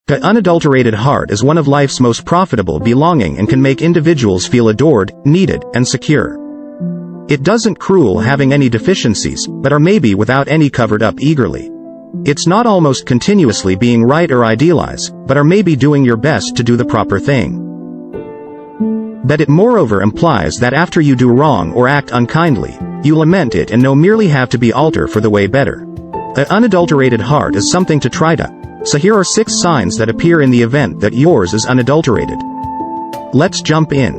The unadulterated heart is one of life's most profitable belonging and can make individuals feel adored, needed, and secure. It doesn't cruel having any deficiencies, but are maybe without any covered up eagerly. It's not almost continuously being right or idealize, but are maybe doing your best to do the proper thing. But it moreover implies that after you do wrong or act unkindly, you lament it and no merely have to be alter for the way better. An unadulterated heart is something to try to. So here are 6 signs that appear in the event that yours is unadulterated. Let's jump in.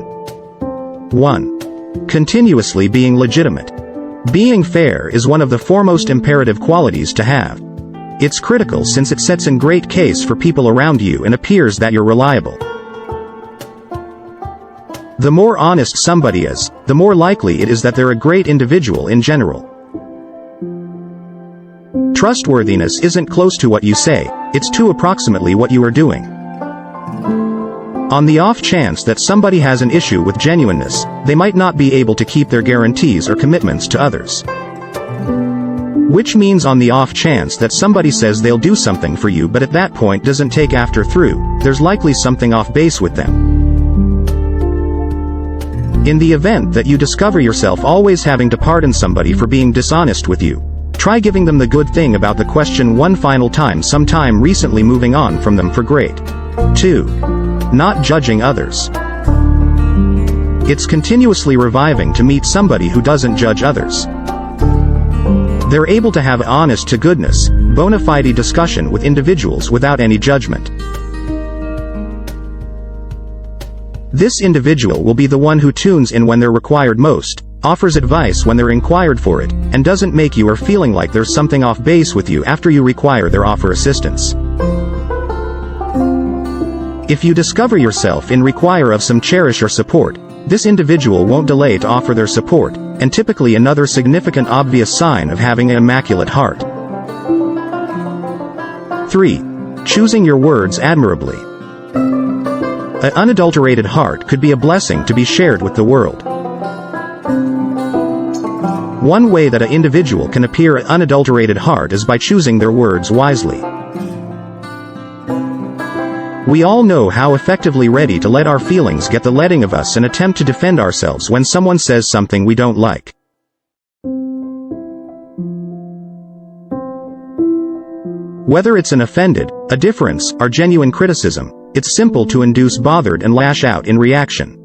1. Continuously being legitimate. Being fair is one of the foremost imperative qualities to have. It's critical since it sets in great case for people around you and appears that you're reliable. The more honest somebody is, the more likely it is that they're a great individual in general. Trustworthiness isn't close to what you say, it's to approximately what you are doing. On the off chance that somebody has an issue with genuineness, they might not be able to keep their guarantees or commitments to others. Which means on the off chance that somebody says they'll do something for you but at that point doesn't take after through, there's likely something off base with them. In the event that you discover yourself always having to pardon somebody for being dishonest with you, try giving them the good thing about the question one final time sometime recently, moving on from them for great. 2. Not judging others. It's continuously reviving to meet somebody who doesn't judge others. They're able to have honest to goodness, bona fide discussion with individuals without any judgment. This individual will be the one who tunes in when they're required most, offers advice when they're inquired for it, and doesn't make you or feeling like there's something off base with you after you require their offer assistance. If you discover yourself in require of some cherish or support, this individual won't delay to offer their support, and typically another significant obvious sign of having an immaculate heart. 3. Choosing your words admirably. An unadulterated heart could be a blessing to be shared with the world. One way that an individual can appear an unadulterated heart is by choosing their words wisely. We all know how effectively ready to let our feelings get the letting of us and attempt to defend ourselves when someone says something we don't like. Whether it's an offended, a difference, or genuine criticism, it's simple to induce bothered and lash out in reaction.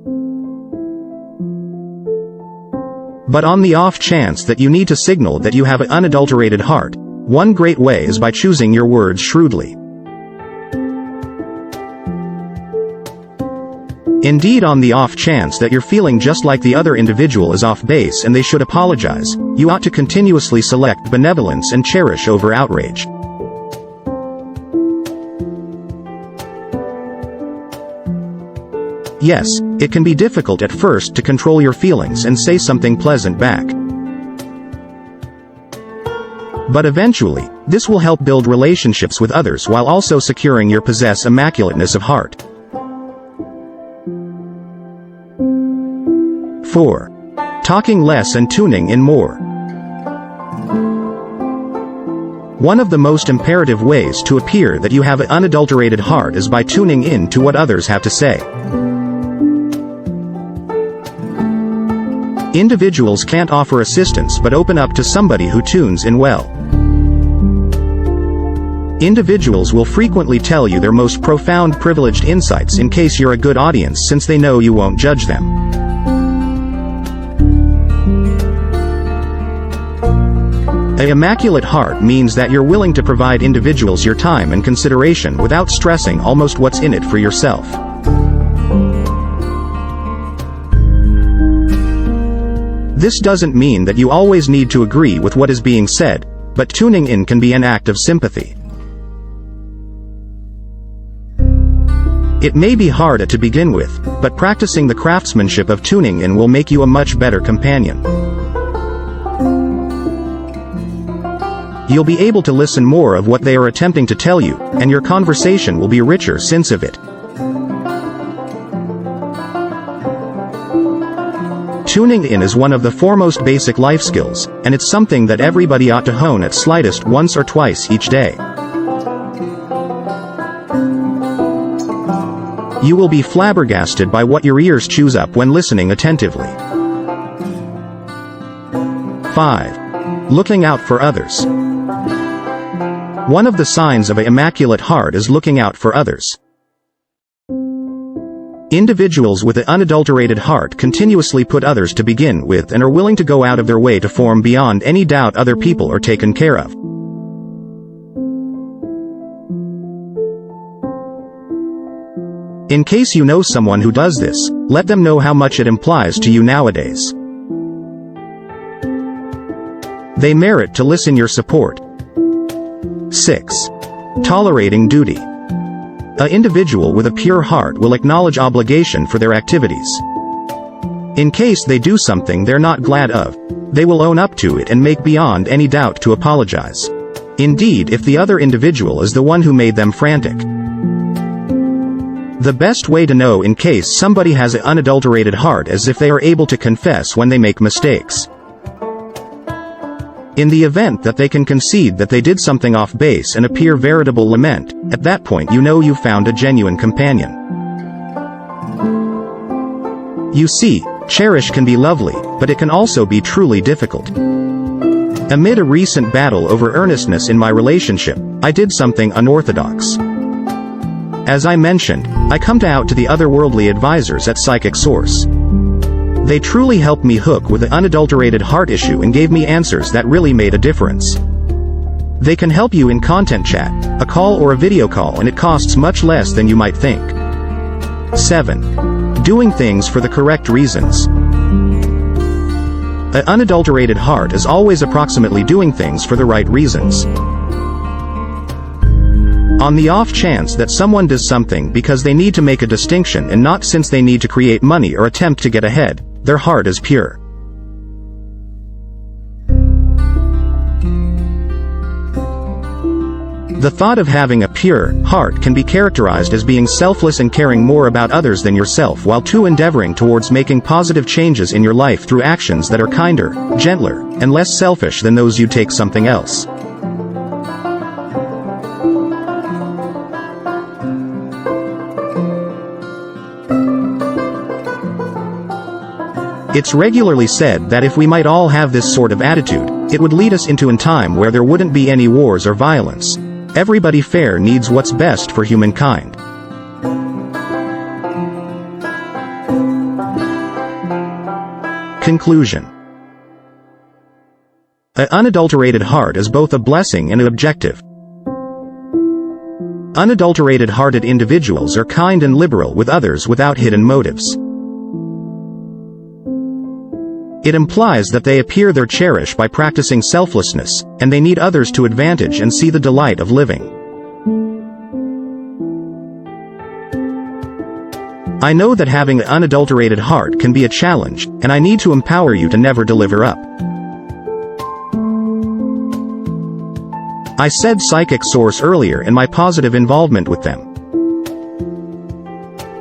But on the off chance that you need to signal that you have an unadulterated heart, one great way is by choosing your words shrewdly. Indeed, on the off chance that you're feeling just like the other individual is off base and they should apologize, you ought to continuously select benevolence and cherish over outrage. Yes, it can be difficult at first to control your feelings and say something pleasant back. But eventually, this will help build relationships with others while also securing your possess immaculateness of heart. 4. Talking less and tuning in more. One of the most imperative ways to appear that you have an unadulterated heart is by tuning in to what others have to say. Individuals can't offer assistance but open up to somebody who tunes in well. Individuals will frequently tell you their most profound privileged insights in case you're a good audience, since they know you won't judge them. An immaculate heart means that you're willing to provide individuals your time and consideration without stressing almost what's in it for yourself. This doesn't mean that you always need to agree with what is being said, but tuning in can be an act of sympathy. It may be hard to begin with, but practicing the craftsmanship of tuning in will make you a much better companion. You'll be able to listen more of what they are attempting to tell you, and your conversation will be richer since of it. Tuning in is one of the foremost basic life skills, and it's something that everybody ought to hone at slightest once or twice each day. You will be flabbergasted by what your ears choose up when listening attentively. 5. Looking out for others. One of the signs of an immaculate heart is looking out for others. Individuals with an unadulterated heart continuously put others to begin with and are willing to go out of their way to form beyond any doubt other people are taken care of. In case you know someone who does this, let them know how much it implies to you nowadays. They merit to listen your support. 6. Tolerating duty. An individual with a pure heart will acknowledge obligation for their activities. In case they do something they're not glad of, they will own up to it and make beyond any doubt to apologize. Indeed, if the other individual is the one who made them frantic. The best way to know in case somebody has an unadulterated heart is if they are able to confess when they make mistakes. In the event that they can concede that they did something off base and appear veritable lament, at that point you know you've found a genuine companion. You see, cherish can be lovely, but it can also be truly difficult. Amid a recent battle over earnestness in my relationship, I did something unorthodox. As I mentioned, I come out to the otherworldly advisors at Psychic Source. They truly helped me hook with the unadulterated heart issue and gave me answers that really made a difference. They can help you in content chat, a call or a video call, and it costs much less than you might think. 7. Doing things for the correct reasons. An unadulterated heart is always approximately doing things for the right reasons. On the off chance that someone does something because they need to make a distinction and not since they need to create money or attempt to get ahead, their heart is pure. The thought of having a pure heart can be characterized as being selfless and caring more about others than yourself while too endeavoring towards making positive changes in your life through actions that are kinder, gentler, and less selfish than those you'd take something else. It's regularly said that if we might all have this sort of attitude, it would lead us into a time where there wouldn't be any wars or violence. Everybody fair needs what's best for humankind. Conclusion. An unadulterated heart is both a blessing and an objective. Unadulterated-hearted individuals are kind and liberal with others without hidden motives. It implies that they appear their cherish by practicing selflessness, and they need others to advantage and see the delight of living. I know that having an unadulterated heart can be a challenge, and I need to empower you to never deliver up. I said Psychic Source earlier in my positive involvement with them.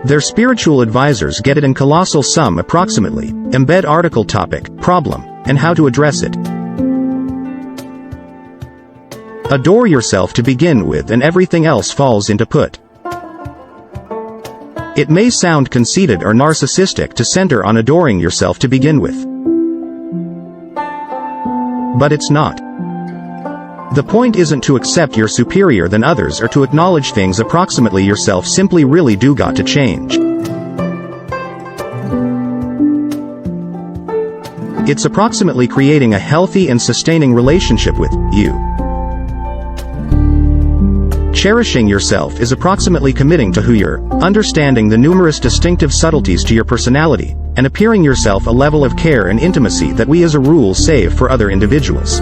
Their spiritual advisors get it in colossal sum approximately, embed article topic, problem, and how to address it. Adore yourself to begin with and everything else falls into put. It may sound conceited or narcissistic to center on adoring yourself to begin with. But it's not. The point isn't to accept you're superior than others or to acknowledge things approximately yourself simply really do got to change. It's approximately creating a healthy and sustaining relationship with you. Cherishing yourself is approximately committing to who you're, understanding the numerous distinctive subtleties to your personality, and appearing yourself a level of care and intimacy that we as a rule save for other individuals.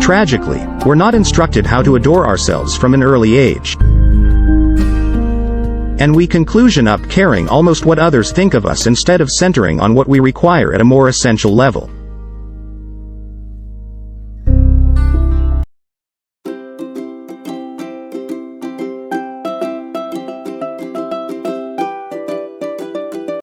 Tragically, we're not instructed how to adore ourselves from an early age. And we conclusion up caring almost what others think of us instead of centering on what we require at a more essential level.